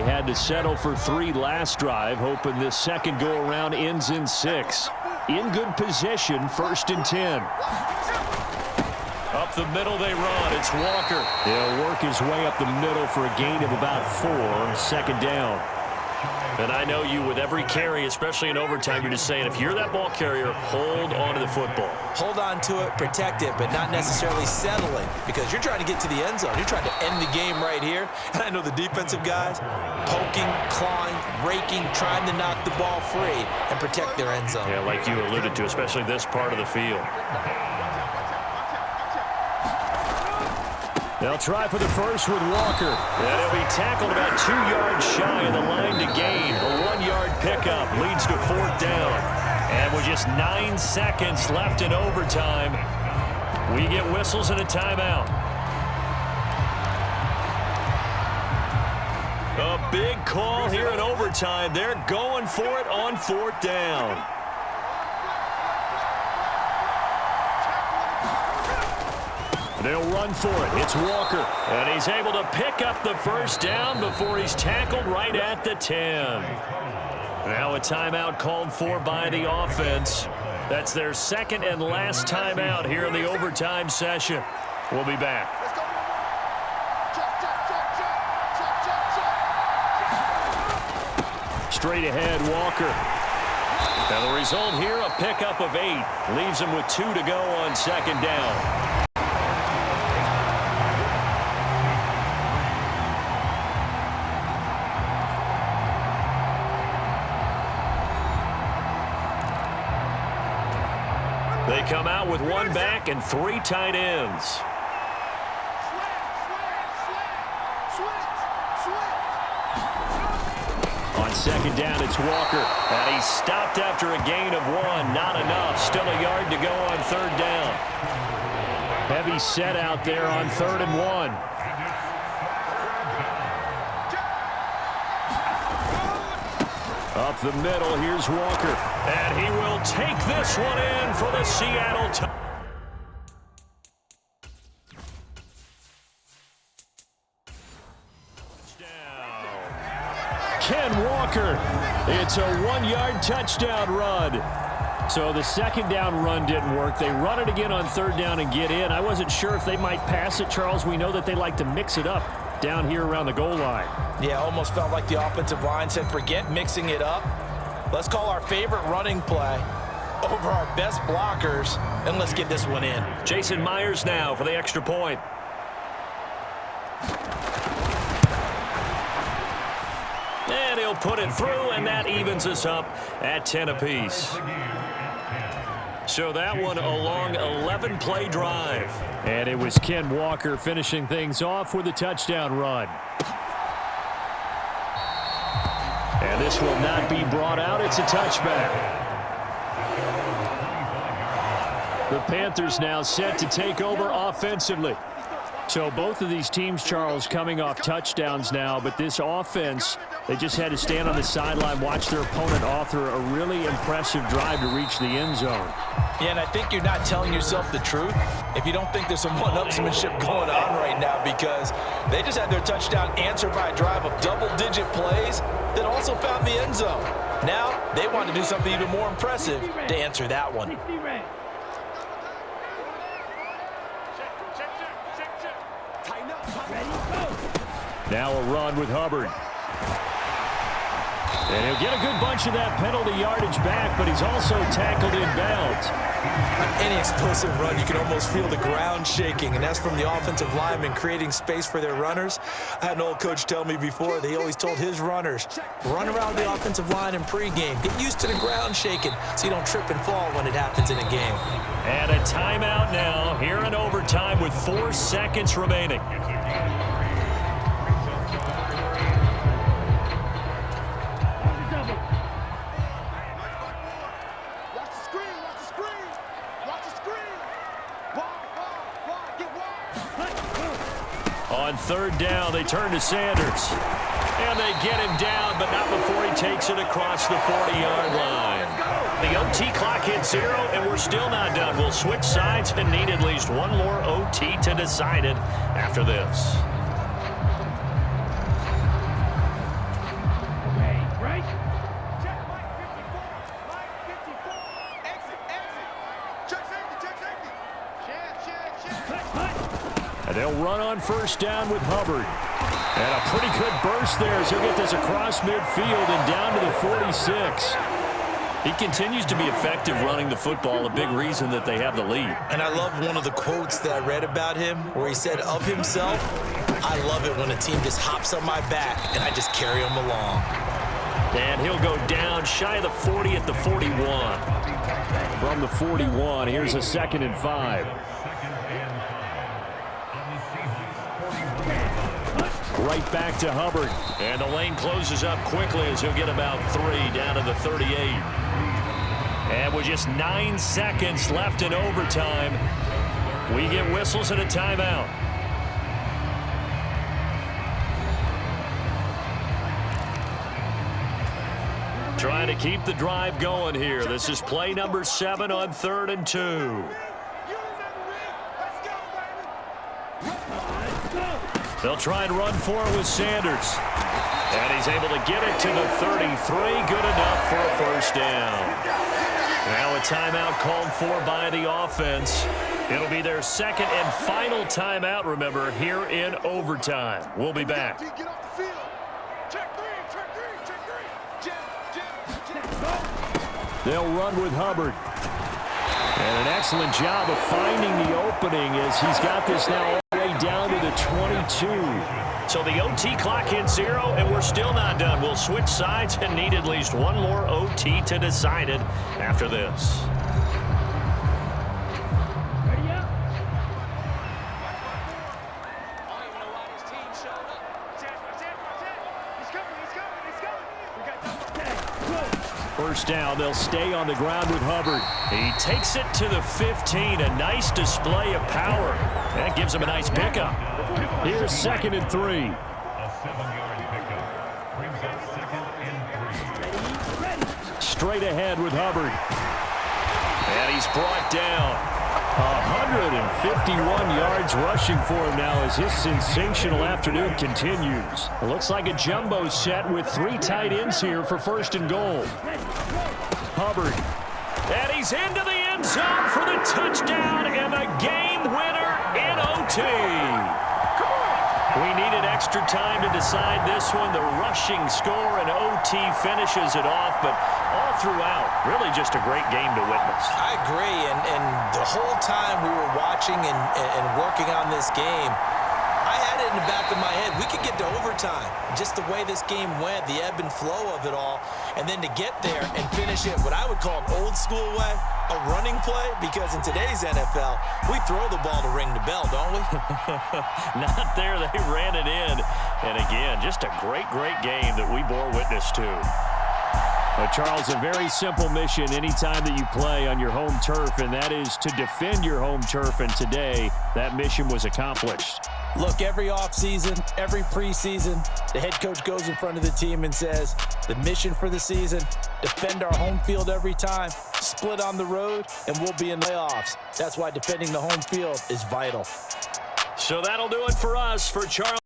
had to settle for 3 last drive, hoping this second go-around ends in 6. In good position, 1st and 10. Up the middle they run. It's Walker. He'll work his way up the middle for a gain of about 4. 2nd down. And I know you, with every carry, especially in overtime, you're just saying, if you're that ball carrier, hold on to the football. Hold on to it, protect it, but not necessarily settling, because you're trying to get to the end zone. You're trying to end the game right here. And I know the defensive guys, poking, clawing, raking, trying to knock the ball free and protect their end zone. Yeah, like you alluded to, especially this part of the field. They'll try for the first with Walker. And he'll be tackled about 2 yards shy of the line to gain. A 1-yard pickup leads to 4th down. And with just 9 seconds left in overtime, we get whistles and a timeout. A big call here in overtime. They're going for it on 4th down. They'll run for it. It's Walker. And he's able to pick up the 1st down before he's tackled right at the 10. Now a timeout called for by the offense. That's their 2nd and last timeout here in the overtime session. We'll be back. Straight ahead, Walker. And the result here, a pickup of 8. Leaves him with 2 to go on 2nd down. They come out with 1 back and 3 tight ends. On 2nd down, it's Walker. And he's stopped after a gain of 1. Not enough. Still a yard to go on 3rd down. Heavy set out there on 3rd and 1. Up the middle, here's Walker. And he will take this one in for the Seattle Touchdown. Ken Walker. It's a 1-yard touchdown run. So the 2nd down run didn't work. They run it again on 3rd down and get in. I wasn't sure if they might pass it, Charles. We know that they like to mix it up down here around the goal line. Yeah, almost felt like the offensive line said, forget mixing it up. Let's call our favorite running play over our best blockers, and let's get this one in. Jason Myers now for the extra point. And he'll put it through, and that evens us up at 10 apiece. So that one a long 11-play drive. And it was Ken Walker finishing things off with a touchdown run. And this will not be brought out. It's a touchback. The Panthers now set to take over offensively. So both of these teams, Charles, coming off touchdowns now, but this offense, they just had to stand on the sideline, watch their opponent author a really impressive drive to reach the end zone. Yeah, and I think you're not telling yourself the truth if you don't think there's some one-upsmanship going on right now, because they just had their touchdown answered by a drive of double-digit plays that also found the end zone. Now they want to do something even more impressive to answer that one. Now a run with Hubbard. And he'll get a good bunch of that penalty yardage back, but he's also tackled inbounds. On any explosive run, you can almost feel the ground shaking, and that's from the offensive linemen creating space for their runners. I had an old coach tell me before, they always told his runners, run around the offensive line in pregame. Get used to the ground shaking so you don't trip and fall when it happens in a game. And a timeout now here in overtime with 4 seconds remaining. On 3rd down, they turn to Sanders. And they get him down, but not before he takes it across the 40-yard line. The OT clock hits 0, and we're still not done. We'll switch sides and need at least one more OT to decide it after this. And they'll run on first down with Hubbard. And a pretty good burst there as he'll get this across midfield and down to the 46. He continues to be effective running the football, a big reason that they have the lead. And I love one of the quotes that I read about him where he said of himself, "I love it when a team just hops on my back and I just carry them along." And he'll go down shy of the 40 at the 41. From the 41, here's a 2nd and 5. Right back to Hubbard. And the lane closes up quickly as he'll get about 3 down to the 38. And with just 9 seconds left in overtime, we get whistles and a timeout. Trying to keep the drive going here. This is play number 7 on 3rd and 2. They'll try and run for it with Sanders. And he's able to get it to the 33. Good enough for a first down. Now a timeout called for by the offense. It'll be their 2nd and final timeout, remember, here in overtime. We'll be back. They'll run with Hubbard. And an excellent job of finding the opening as he's got this now all the way down to the 22. So the OT clock hits 0, and we're still not done. We'll switch sides and need at least one more OT to decide it after this. First down, they'll stay on the ground with Hubbard. He takes it to the 15, a nice display of power. That gives him a nice pickup. Here's 2nd and 3. Straight ahead with Hubbard. And he's brought down. 151 yards rushing for him now as his sensational afternoon continues. It looks like a jumbo set with 3 tight ends here for 1st and goal. Hubbard. And he's into the end zone for the touchdown and the game winner in OT. We needed extra time to decide this one. The rushing score and OT finishes it off, but all throughout, really just a great game to witness. I agree, and the whole time we were watching and working on this game, I had it in the back of my head. We could get to overtime. Just the way this game went, the ebb and flow of it all, and then to get there and finish it what I would call an old school way, a running play, because in today's NFL, we throw the ball to ring the bell, don't we? Not there. They ran it in. And again, just a great, great game that we bore witness to. Well, Charles, a very simple mission anytime that you play on your home turf, and that is to defend your home turf. And today, that mission was accomplished. Look, every offseason, every preseason, the head coach goes in front of the team and says, the mission for the season, defend our home field every time, split on the road, and we'll be in the playoffs. That's why defending the home field is vital. So that'll do it for us. For Charles.